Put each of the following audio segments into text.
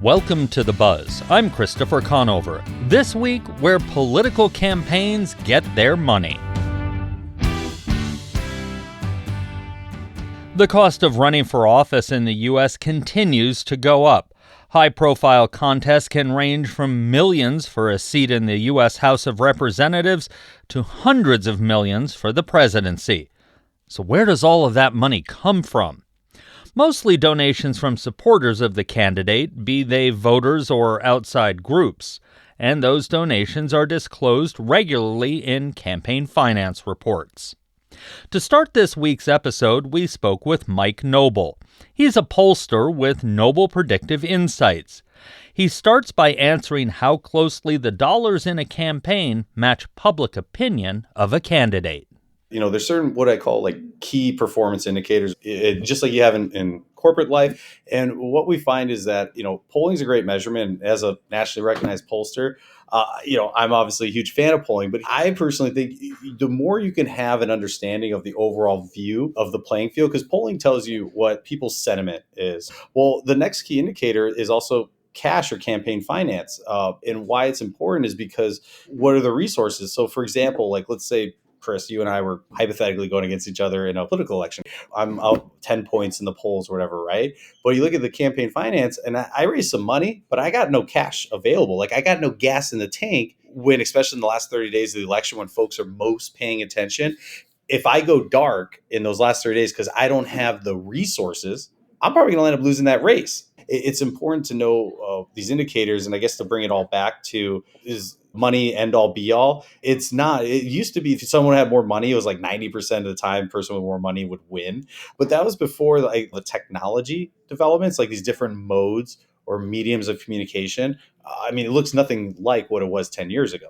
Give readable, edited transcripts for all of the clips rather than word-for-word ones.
Welcome to The Buzz. I'm Christopher Conover. This week, where political campaigns get their money. The cost of running for office in the U.S. continues to go up. High-profile contests can range from millions for a seat in the U.S. House of Representatives to hundreds of millions for the presidency. So where does all of that money come from? Mostly donations from supporters of the candidate, be they voters or outside groups, and those donations are disclosed regularly in campaign finance reports. To start this week's episode, we spoke with Mike Noble. He's a pollster with Noble Predictive Insights. He starts by answering how closely the dollars in a campaign match public opinion of a candidate. There's certain what I call like key performance indicators, just like you have in corporate life. And what we find is that, polling is a great measurement. As a nationally recognized pollster, I'm obviously a huge fan of polling, but I personally think the more you can have an understanding of the overall view of the playing field, because polling tells you what people's sentiment is. Well, the next key indicator is also cash or campaign finance. And why it's important is because what are the resources? So for example, like let's say, Chris, you and I were hypothetically going against each other in a political election. I'm out 10 points in the polls or whatever, right? But you look at the campaign finance and I raised some money, but I got no cash available. Like I got no gas in the tank when, especially in the last 30 days of the election, when folks are most paying attention. If I go dark in those last 30 days because I don't have the resources, I'm probably going to end up losing that race. It's important to know these indicators. And I guess to bring it all back to is money end all be all. It's not. It used to be if someone had more money, it was like 90% of the time person with more money would win. But that was before like the technology developments, like these different modes or mediums of communication. It looks nothing like what it was 10 years ago.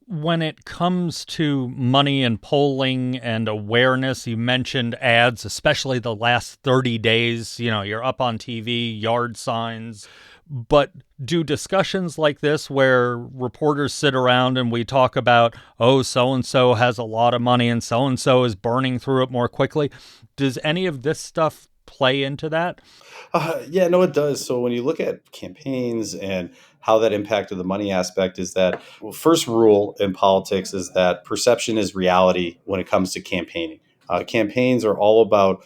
When it comes to money and polling and awareness, you mentioned ads, especially the last 30 days. You're up on TV, yard signs. But do discussions like this where reporters sit around and we talk about, so-and-so has a lot of money and so-and-so is burning through it more quickly, does any of this stuff play into that? It does. So when you look at campaigns and how that impacted the money aspect is that first rule in politics is that perception is reality when it comes to campaigning. Campaigns are all about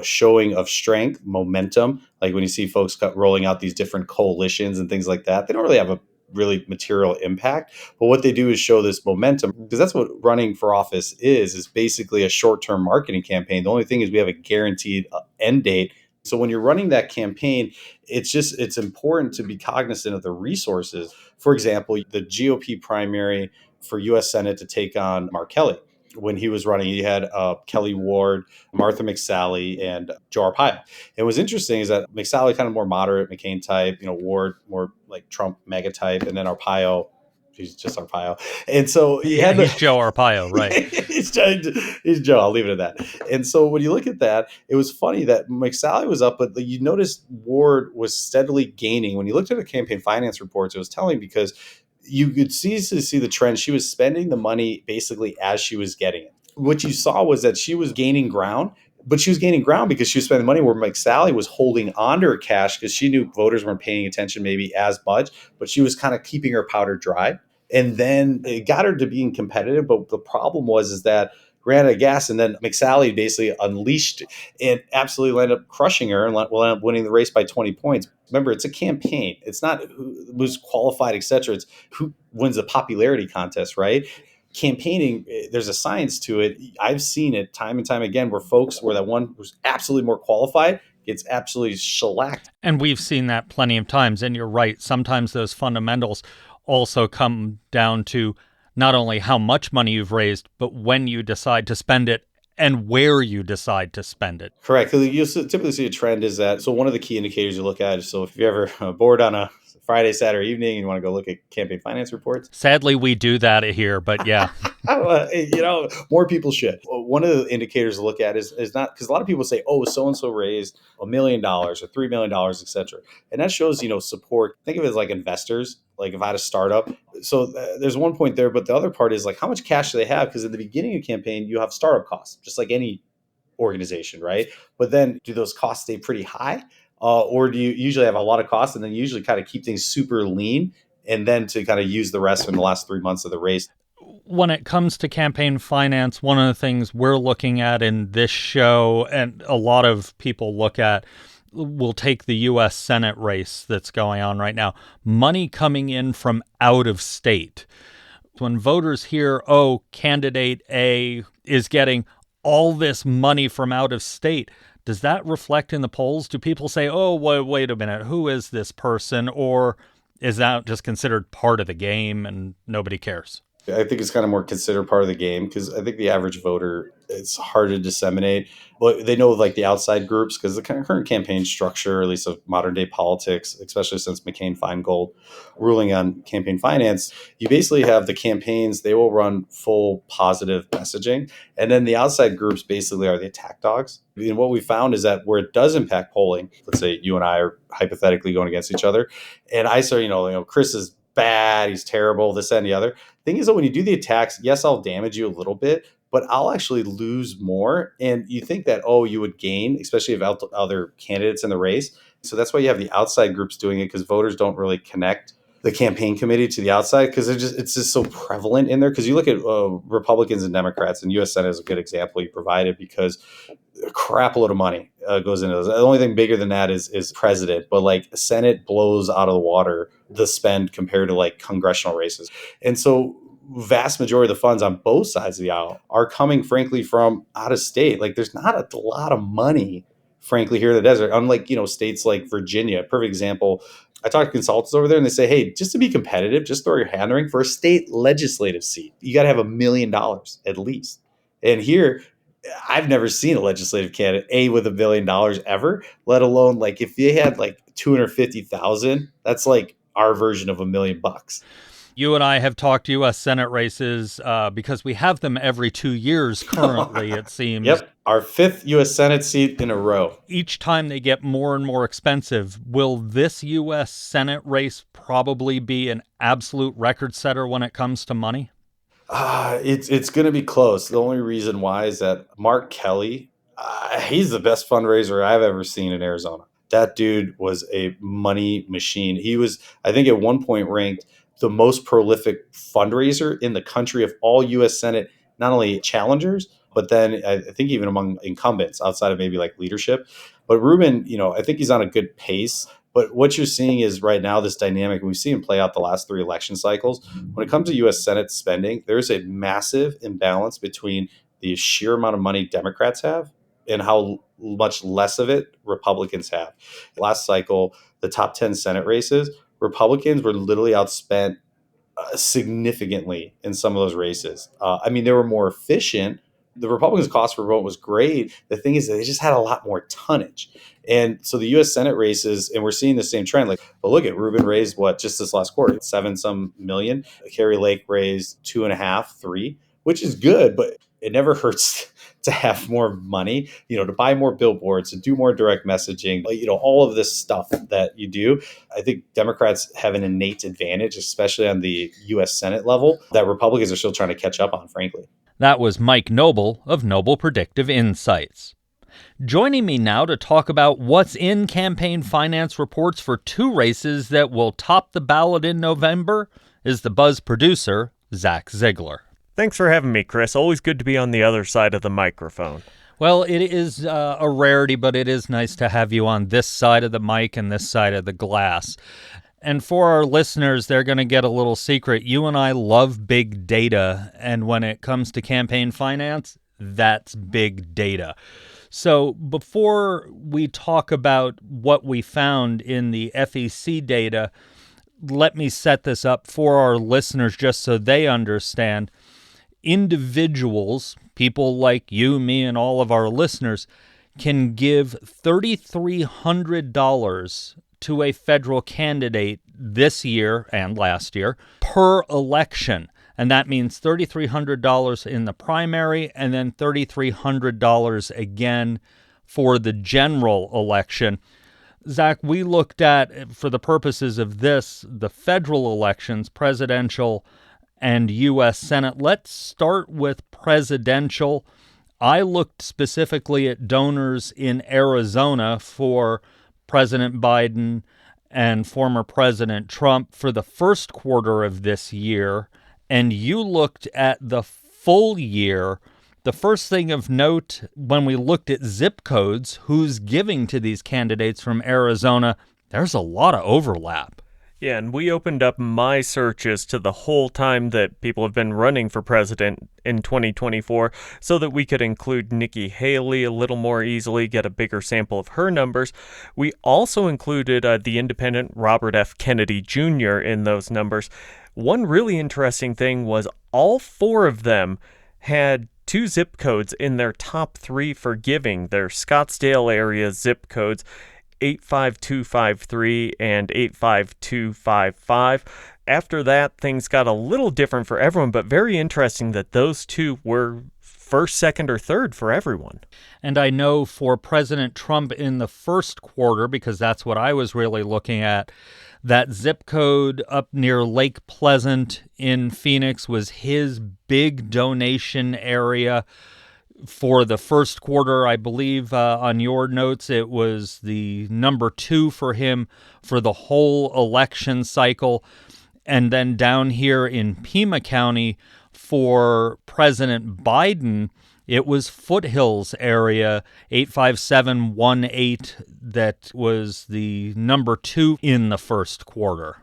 showing of strength, momentum. Like when you see folks rolling out these different coalitions and things like that, they don't really have a really material impact. But what they do is show this momentum, because that's what running for office is basically a short-term marketing campaign. The only thing is we have a guaranteed end date. So when you're running that campaign, it's important to be cognizant of the resources. For example, the GOP primary for U.S. Senate to take on Mark Kelly. When he was running, he had Kelly Ward, Martha McSally, and Joe Arpaio. And what's interesting is that McSally kind of more moderate McCain type, Ward more like Trump mega type, and then Arpaio, he's just Arpaio. And so he's Joe Arpaio, right? he's Joe. I'll leave it at that. And so when you look at that, it was funny that McSally was up, but you noticed Ward was steadily gaining. When you looked at the campaign finance reports, it was telling because you could see the trend. She was spending the money basically as she was getting it. What you saw was that she was gaining ground, but she was gaining ground because she was spending money where McSally was holding on to her cash because she knew voters weren't paying attention maybe as much, but she was kind of keeping her powder dry. And then it got her to being competitive. But the problem is that ran out of gas, and then McSally basically unleashed and absolutely ended up crushing her and will end up winning the race by 20 points. Remember, it's a campaign. It's not who's qualified, et cetera. It's who wins the popularity contest, right? Campaigning, there's a science to it. I've seen it time and time again where that one who's absolutely more qualified gets absolutely shellacked. And we've seen that plenty of times. And you're right. Sometimes those fundamentals also come down to not only how much money you've raised, but when you decide to spend it and where you decide to spend it. Correct. You typically see a trend is that, so one of the key indicators you look at is, so if you're ever bored on a Friday, Saturday evening, and you want to go look at campaign finance reports. Sadly, we do that here, but yeah. More people should. One of the indicators to look at is not, because a lot of people say, so-and-so raised $1 million or $3 million, et cetera. And that shows, support. Think of it as like investors. Like if I had a startup. So there's one point there, but the other part is like, how much cash do they have? Because at the beginning of a campaign, you have startup costs, just like any organization, right? But then do those costs stay pretty high? or do you usually have a lot of costs and then you usually kind of keep things super lean and then to kind of use the rest in the last 3 months of the race? When it comes to campaign finance, one of the things we're looking at in this show, and a lot of people look at, we'll take the U.S. Senate race that's going on right now. Money coming in from out of state. When voters hear, oh, candidate A is getting all this money from out of state, does that reflect in the polls? Do people say, oh, wait a minute, who is this person? Or is that just considered part of the game and nobody cares? I think it's kind of more considered part of the game because I think the average voter, it's hard to disseminate. But they know like the outside groups because the kind of current campaign structure, at least of modern day politics, especially since McCain-Feingold ruling on campaign finance, you basically have the campaigns, they will run full positive messaging. And then the outside groups basically are the attack dogs. And what we found is that where it does impact polling, let's say you and I are hypothetically going against each other, and I say, Chris is bad, he's terrible, this, that, and the other. Thing is that when you do the attacks, yes, I'll damage you a little bit, but I'll actually lose more. And you think that, oh, you would gain, especially if other candidates in the race. So that's why you have the outside groups doing it, because voters don't really connect the campaign committee to the outside because it's just so prevalent in there. Because you look at Republicans and Democrats, and U.S. Senate is a good example you provided because a crap load of money goes into this. The only thing bigger than that is president, but like Senate blows out of the water the spend compared to like congressional races. And so vast majority of the funds on both sides of the aisle are coming, frankly, from out of state. Like there's not a lot of money, frankly, here in the desert, unlike, states like Virginia. Perfect example. I talk to consultants over there and they say, hey, just to be competitive, just throw your hat in the ring for a state legislative seat. You got to have $1 million at least. And here, I've never seen a legislative candidate with $1 million ever, let alone like if they had like 250,000, that's like our version of $1 million. You and I have talked U.S. Senate races because we have them every 2 years currently, it seems. Yep, our 5th U.S. Senate seat in a row. Each time they get more and more expensive. Will this U.S. Senate race probably be an absolute record setter when it comes to money? It's going to be close. The only reason why is that Mark Kelly, he's the best fundraiser I've ever seen in Arizona. That dude was a money machine. He was, I think, at one point ranked the most prolific fundraiser in the country of all U.S. Senate, not only challengers, but then I think even among incumbents outside of maybe like leadership. But Rubin, I think he's on a good pace. But what you're seeing is right now this dynamic, we've seen play out the last 3 election cycles. When it comes to U.S. Senate spending, there's a massive imbalance between the sheer amount of money Democrats have and how much less of it Republicans have. Last cycle, the top 10 Senate races, Republicans were literally outspent significantly in some of those races. They were more efficient. The Republicans' cost per vote was great. The thing is that they just had a lot more tonnage. And so the U.S. Senate races, and we're seeing the same trend. But look at Rubin raised just this last quarter, 7-some million. Kari Lake raised 2.5, 3, which is good, but it never hurts to have more money, to buy more billboards, to do more direct messaging, all of this stuff that you do. I think Democrats have an innate advantage, especially on the U.S. Senate level, that Republicans are still trying to catch up on, frankly. That was Mike Noble of Noble Predictive Insights. Joining me now to talk about what's in campaign finance reports for 2 races that will top the ballot in November is the Buzz producer, Zach Ziegler. Thanks for having me, Chris. Always good to be on the other side of the microphone. Well, it is a rarity, but it is nice to have you on this side of the mic and this side of the glass. And for our listeners, they're going to get a little secret. You and I love big data, and when it comes to campaign finance, that's big data. So before we talk about what we found in the FEC data, let me set this up for our listeners just so they understand. Individuals, people like you, me, and all of our listeners, can give $3,300 to a federal candidate this year and last year per election. And that means $3,300 in the primary and then $3,300 again for the general election. Zach, we looked at, for the purposes of this, the federal elections, presidential and U.S. Senate. Let's start with presidential. I looked specifically at donors in Arizona for President Biden and former President Trump for the first quarter of this year, and you looked at the full year. The first thing of note, when we looked at zip codes, who's giving to these candidates from Arizona, there's a lot of overlap. Yeah, and we opened up my searches to the whole time that people have been running for president in 2024 so that we could include Nikki Haley a little more easily, get a bigger sample of her numbers. We also included the independent Robert F. Kennedy Jr. in those numbers. One really interesting thing was all four of them had two zip codes in their top three for giving, their Scottsdale area zip codes, 85253 and 85255. After that, things got a little different for everyone, but very interesting that those two were first, second, or third for everyone. And I know for President Trump in the first quarter, because that's what I was really looking at, that zip code up near Lake Pleasant in Phoenix was his big donation area. For the first quarter, I believe on your notes, it was the number 2 for him for the whole election cycle. And then down here in Pima County for President Biden, it was Foothills area, 85718, that was the number 2 in the first quarter.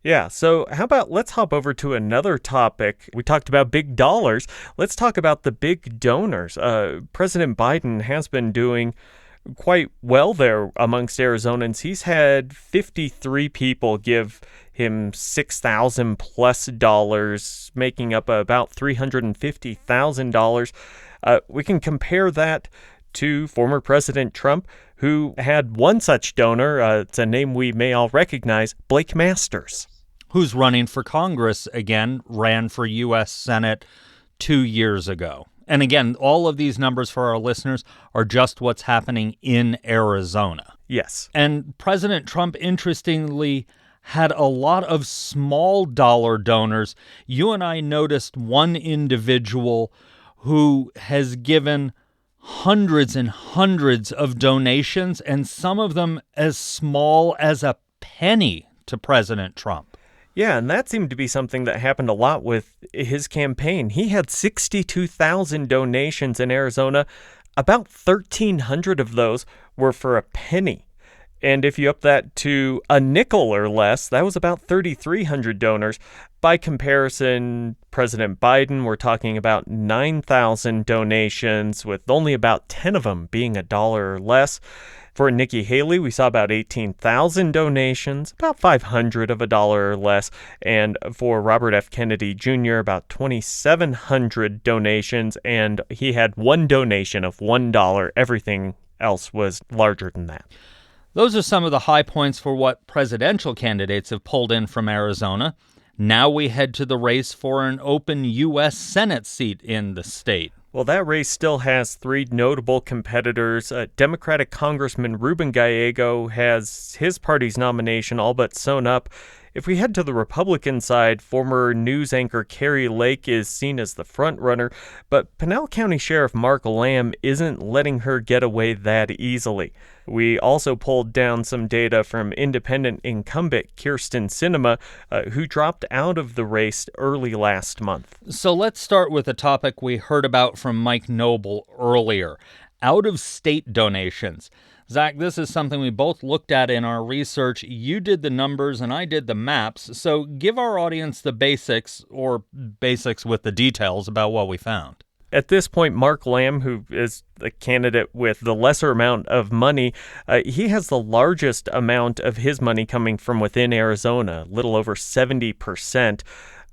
Yeah, so how about let's hop over to another topic. We talked about big dollars. Let's talk about the big donors. President Biden has been doing quite well there amongst Arizonans. He's had 53 people give him $6,000 plus dollars, making up about $350,000. We can compare that to former President Trump, who had one such donor. It's a name we may all recognize, Blake Masters, who's running for Congress again, ran for U.S. Senate 2 years ago. And again, all of these numbers for our listeners are just what's happening in Arizona. Yes. And President Trump, interestingly, had a lot of small dollar donors. You and I noticed one individual who has given hundreds and hundreds of donations, and some of them as small as a penny to President Trump. Yeah, and that seemed to be something that happened a lot with his campaign. He had 62,000 donations in Arizona. About 1,300 of those were for a penny. And if you up that to a nickel or less, that was about 3,300 donors. By comparison, President Biden, we're talking about 9,000 donations, with only about 10 of them being $1 or less. For Nikki Haley, we saw about 18,000 donations, about 500 of $1 or less. And for Robert F. Kennedy Jr., about 2,700 donations, and he had one donation of $1. Everything else was larger than that. Those are some of the high points for what presidential candidates have pulled in from Arizona. Now we head to the race for an open U.S. Senate seat in the state. Well, that race still has three notable competitors. Democratic Congressman Ruben Gallego has his party's nomination all but sewn up. If we head to the Republican side, former news anchor Kari Lake is seen as the front-runner, but Pinal County Sheriff Mark Lamb isn't letting her get away that easily. We also pulled down some data from independent incumbent Kyrsten Sinema, who dropped out of the race early last month. So let's start with a topic we heard about from Mike Noble earlier, out-of-state donations. Zach, this is something we both looked at in our research. You did the numbers and I did the maps. So give our audience the basics, or basics with the details about what we found. At this point, Mark Lamb, who is the candidate with the lesser amount of money, he has the largest amount of his money coming from within Arizona, a little over 70%.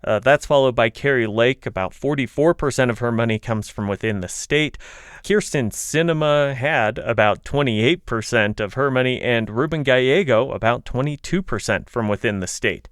That's followed by Kari Lake. About 44% of her money comes from within the state. Kyrsten Sinema had about 28% of her money, and Ruben Gallego about 22% from within the state.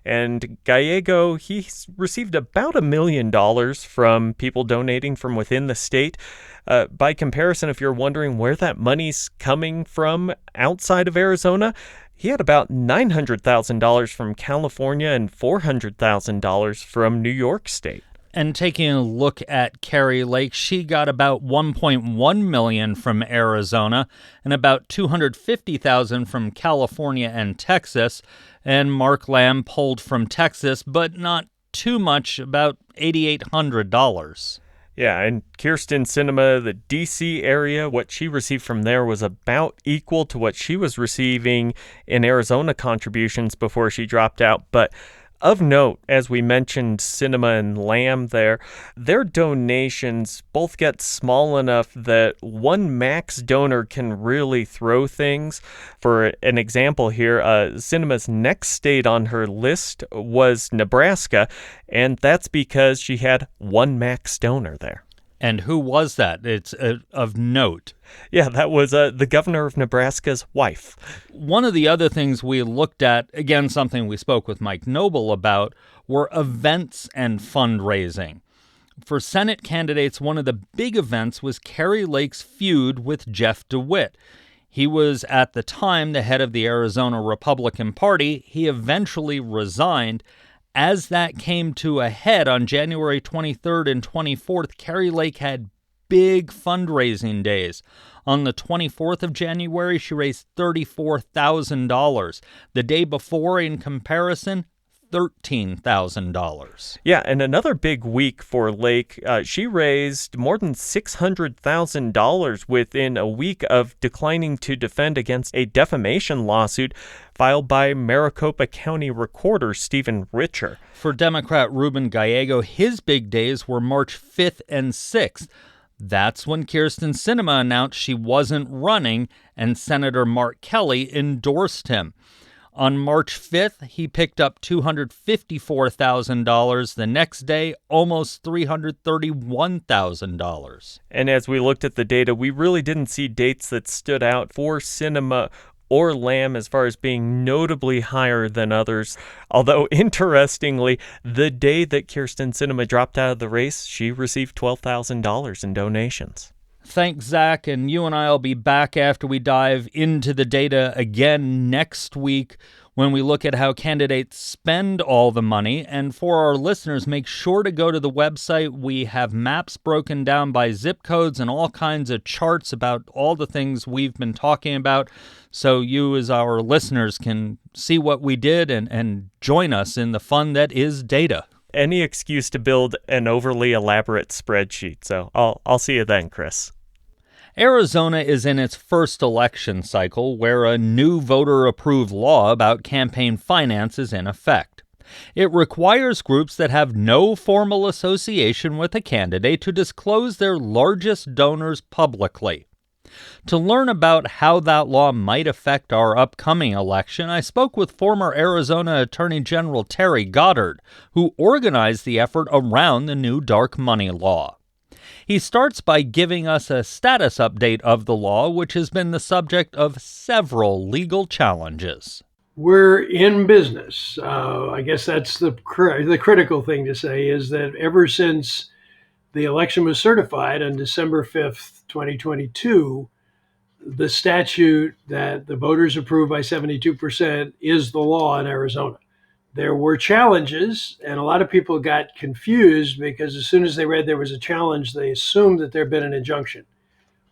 And Gallego, he's received about $1 million from people donating from within the state. By comparison, if you're wondering where that money's coming from outside of Arizona, he had about $900,000 from California and $400,000 from New York State. And taking a look at Kari Lake, she got about $1.1 million from Arizona and about $250,000 from California and Texas. And Mark Lamb pulled from Texas, but not too much, about $8,800. Yeah, and Kyrsten Sinema, the D.C. area, what she received from there was about equal to what she was receiving in Arizona contributions before she dropped out. But of note, as we mentioned, Sinema and Lamb there, their donations both get small enough that one max donor can really throw things. For an example here, Sinema's next state on her list was Nebraska, and that's because she had one max donor there. And who was that? It's of note. Yeah, that was the governor of Nebraska's wife. One of the other things we looked at, again, something we spoke with Mike Noble about, were events and fundraising. For Senate candidates, one of the big events was Kari Lake's feud with Jeff DeWitt. He was, at the time, the head of the Arizona Republican Party. He eventually resigned. As that came to a head on January 23rd and 24th, Kari Lake had big fundraising days. On the 24th of January, she raised $34,000. The day before, in comparison, $13,000. Yeah, and another big week for Lake. She raised more than $600,000 within a week of declining to defend against a defamation lawsuit filed by Maricopa County Recorder Stephen Richer. For Democrat Ruben Gallego, his big days were March 5th and 6th. That's when Kyrsten Sinema announced she wasn't running, and Senator Mark Kelly endorsed him. On March 5th, he picked up $254,000. The next day, almost $331,000. And as we looked at the data, we really didn't see dates that stood out for Sinema or Lamb as far as being notably higher than others. Although, interestingly, the day that Kyrsten Sinema dropped out of the race, she received $12,000 in donations. Thanks, Zach, and you and I will be back after we dive into the data again next week when we look at how candidates spend all the money. And for our listeners, make sure to go to the website. We have maps broken down by zip codes and all kinds of charts about all the things we've been talking about, so you as our listeners can see what we did and join us in the fun that is data. Any excuse to build an overly elaborate spreadsheet. So I'll see you then, Chris. Arizona is in its first election cycle where a new voter-approved law about campaign finance is in effect. It requires groups that have no formal association with a candidate to disclose their largest donors publicly. To learn about how that law might affect our upcoming election, I spoke with former Arizona Attorney General Terry Goddard, who organized the effort around the new dark money law. He starts by giving us a status update of the law, which has been the subject of several legal challenges. We're in business. I guess that's the critical thing to say, is that ever since the election was certified on December 5th, 2022, the statute that the voters approved by 72% is the law in Arizona. There were challenges, and a lot of people got confused because as soon as they read there was a challenge, they assumed that there had been an injunction,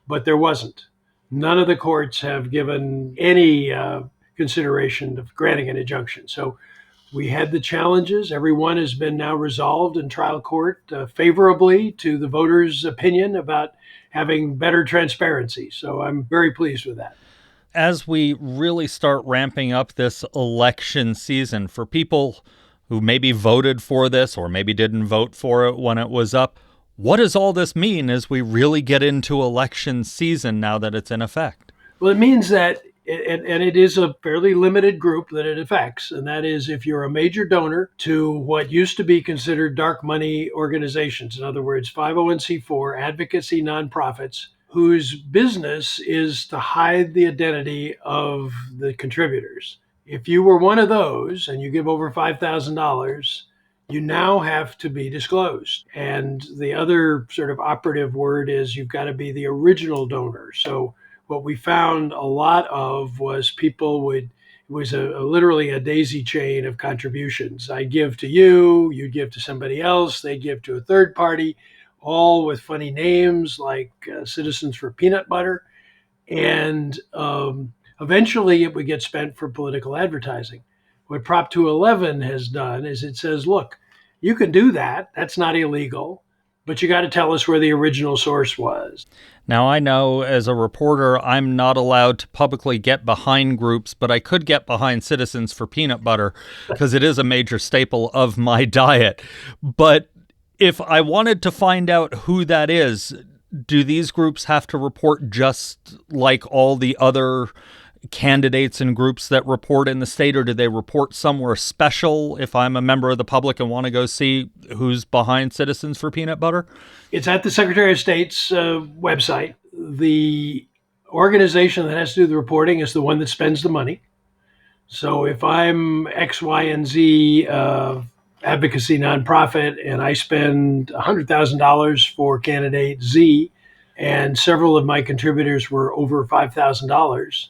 but there wasn't. None of the courts have given any consideration of granting an injunction. So we had the challenges. Every one has been now resolved in trial court favorably to the voters' opinion about having better transparency. So I'm very pleased with that. As we really start ramping up this election season, for people who maybe voted for this or maybe didn't vote for it when it was up, what does all this mean as we really get into election season now that it's in effect? Well, it means that, and it is a fairly limited group that it affects, and that is if you're a major donor to what used to be considered dark money organizations, in other words, 501c4 advocacy nonprofits, whose business is to hide the identity of the contributors. If you were one of those and you give over $5,000, you now have to be disclosed. And the other sort of operative word is you've got to be the original donor. So what we found a lot of was people would was literally a daisy chain of contributions. I give to you, you give to somebody else, they give to a third party, all with funny names like Citizens for Peanut Butter. And eventually it would get spent for political advertising. What Prop 211 has done is it says, look, you can do that. That's not illegal, but you got to tell us where the original source was. Now, I know as a reporter, I'm not allowed to publicly get behind groups, but I could get behind Citizens for Peanut Butter because it is a major staple of my diet. But if I wanted to find out who that is, do these groups have to report just like all the other candidates and groups that report in the state, or do they report somewhere special if I'm a member of the public and want to go see who's behind Citizens for Peanut Butter? It's at the Secretary of State's website. The organization that has to do the reporting is the one that spends the money. So if I'm X, Y, and Z advocacy nonprofit and I spend $100,000 for candidate Z, and several of my contributors were over $5,000,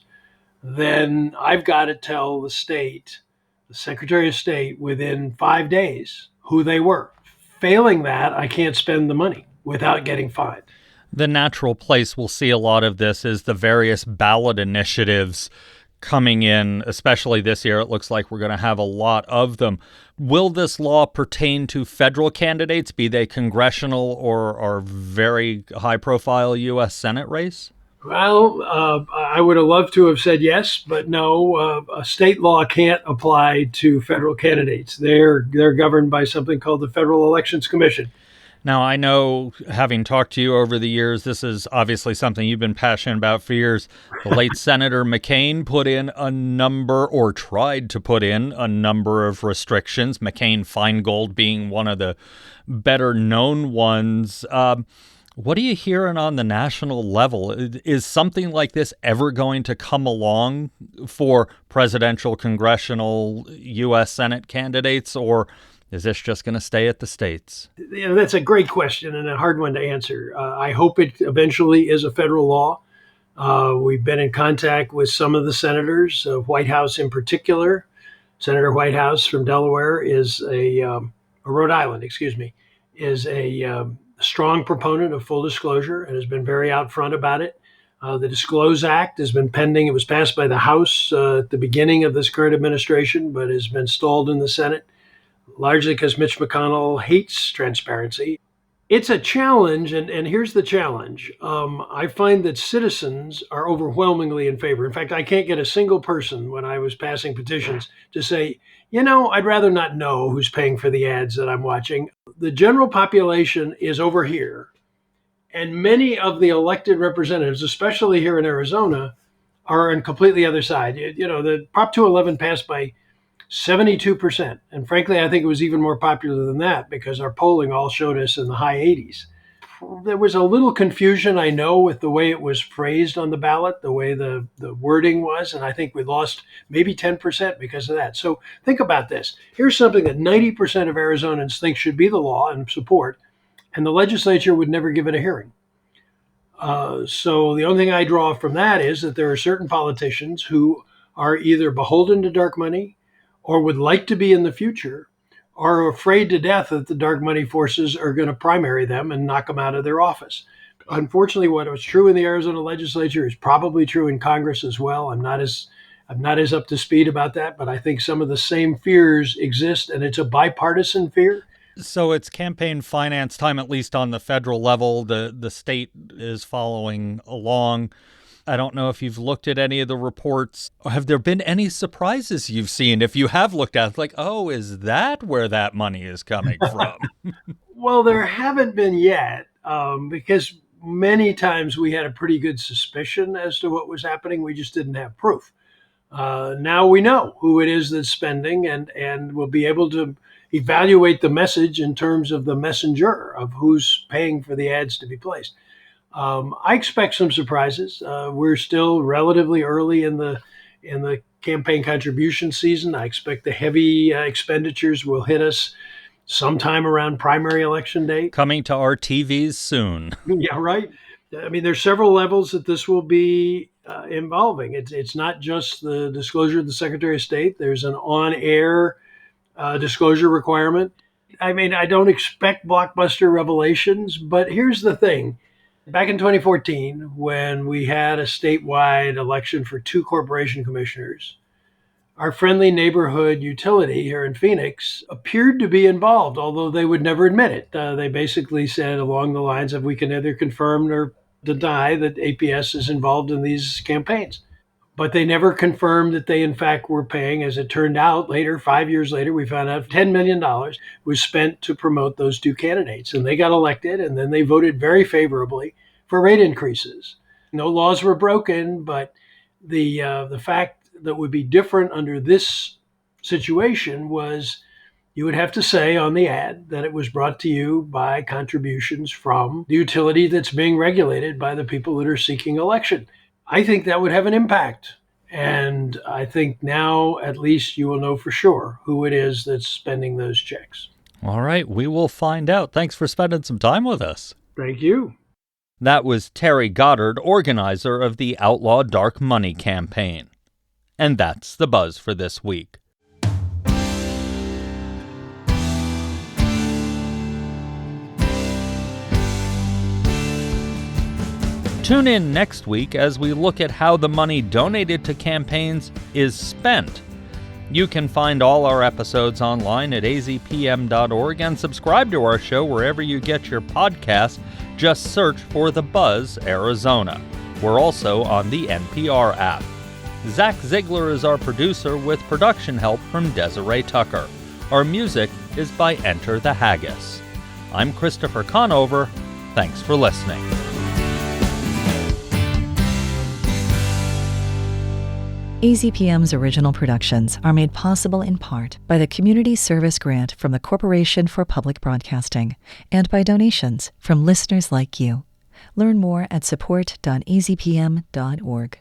then I've got to tell the state, the Secretary of State, within 5 days who they were. Failing that, I can't spend the money without getting fined. The natural place we'll see a lot of this is the various ballot initiatives coming in, especially this year. It looks like we're going to have a lot of them. Will this law pertain to federal candidates, be they congressional or very high-profile U.S. Senate race? Well, I would have loved to have said yes, but no. A state law can't apply to federal candidates. They're governed by something called the Federal Elections Commission. Now, I know, having talked to you over the years, this is obviously something you've been passionate about for years. The late Senator McCain put in a number, or tried to put in a number of restrictions, McCain-Feingold being one of the better-known ones. What are you hearing on the national level? Is something like this ever going to come along for presidential, congressional, U.S. Senate candidates, or is this just going to stay at the states? That's a great question and a hard one to answer. I hope it eventually is a federal law. We've been in contact with some of the senators, Whitehouse in particular. Senator Whitehouse from Delaware is Rhode Island, is a strong proponent of full disclosure and has been very out front about it. The Disclose Act has been pending. It was passed by the House at the beginning of this current administration, but has been stalled in the Senate, largely because Mitch McConnell hates transparency. It's a challenge, and here's the challenge. I find that citizens are overwhelmingly in favor. In fact, I can't get a single person when I was passing petitions to say, I'd rather not know who's paying for the ads that I'm watching. The general population is over here, and many of the elected representatives, especially here in Arizona, are on completely other side. The Prop 211 passed by 72%. And frankly, I think it was even more popular than that because our polling all showed us in the high 80s. There was a little confusion, I know, with the way it was phrased on the ballot, the way the wording was. And I think we lost maybe 10% because of that. So think about this. Here's something that 90% of Arizonans think should be the law and support, and the legislature would never give it a hearing. So the only thing I draw from that is that there are certain politicians who are either beholden to dark money or would like to be in the future, are afraid to death that the dark money forces are going to primary them and knock them out of their office. Unfortunately, what was true in the Arizona legislature is probably true in Congress as well. I'm not as up to speed about that, but I think some of the same fears exist, and it's a bipartisan fear. So it's campaign finance time, at least on the federal level. The state is following along. I don't know if you've looked at any of the reports. Have there been any surprises you've seen? If you have looked at it, like, oh, is that where that money is coming from? Well, there haven't been yet, because many times we had a pretty good suspicion as to what was happening. We just didn't have proof. Now we know who it is that's spending, and we'll be able to evaluate the message in terms of the messenger of who's paying for the ads to be placed. I expect some surprises. We're still relatively early in the campaign contribution season. I expect the heavy expenditures will hit us sometime around primary election day. Coming to our TVs soon. Yeah, right. I mean, there's several levels that this will be involving. It's not just the disclosure of the Secretary of State. There's an on-air disclosure requirement. I mean, I don't expect blockbuster revelations, but here's the thing. Back in 2014, when we had a statewide election for 2 corporation commissioners, our friendly neighborhood utility here in Phoenix appeared to be involved, although they would never admit it. They basically said along the lines of, we can either confirm or deny that APS is involved in these campaigns. But they never confirmed that they, in fact, were paying. As it turned out later, 5 years later, we found out $10 million was spent to promote those 2 candidates. And they got elected, and then they voted very favorably for rate increases. No laws were broken, but the fact that would be different under this situation was you would have to say on the ad that it was brought to you by contributions from the utility that's being regulated by the people that are seeking election. I think that would have an impact. And I think now at least you will know for sure who it is that's spending those checks. All right, we will find out. Thanks for spending some time with us. Thank you. That was Terry Goddard, organizer of the Outlaw Dark Money campaign. And that's the buzz for this week. Tune in next week as we look at how the money donated to campaigns is spent. You can find all our episodes online at azpm.org and subscribe to our show wherever you get your podcasts. Just search for The Buzz Arizona. We're also on the NPR app. Zach Ziegler is our producer with production help from Desiree Tucker. Our music is by Enter the Haggis. I'm Christopher Conover. Thanks for listening. AZPM's original productions are made possible in part by the Community Service Grant from the Corporation for Public Broadcasting and by donations from listeners like you. Learn more at support.azpm.org.